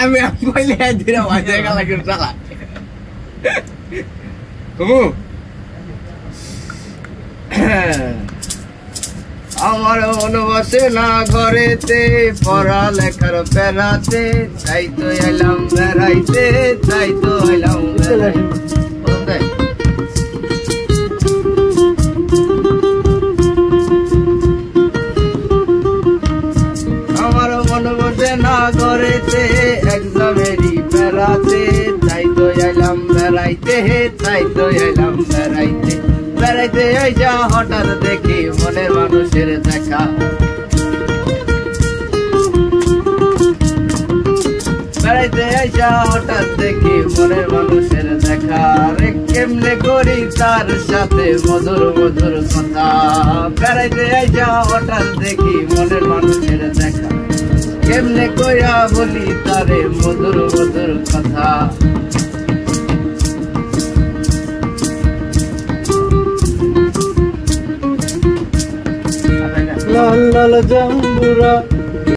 আমি কইলে দিরা বাজে গেল কি শালা কমু আমার মন বসে না ঘরেতে পড়ালেখার বেড়াতে তাই তো এলাম বেড়াইতে তাই তো এলাম বেড়াইতে আমার মন বসে না ঘরেতে এক্সামেরই বেড়াতে তাই তো এলাম বেড়াইতে তাই তো এলাম বেড়াইতে বেড়াইতে আইসা হঠাৎ দেখি মনের মানুষের দেখা বেড়াইতে আইসা হঠাৎ দেখি মনের মানুষের দেখা রে কেমনে করি তার সাথে মধুর মধুর কথা বেড়াইতে আইসা হঠাৎ দেখি মনের মানুষের দেখা কেমনে কইরা বলি তারে মধুর মধুর কথা লাল লাল জাম্বুরা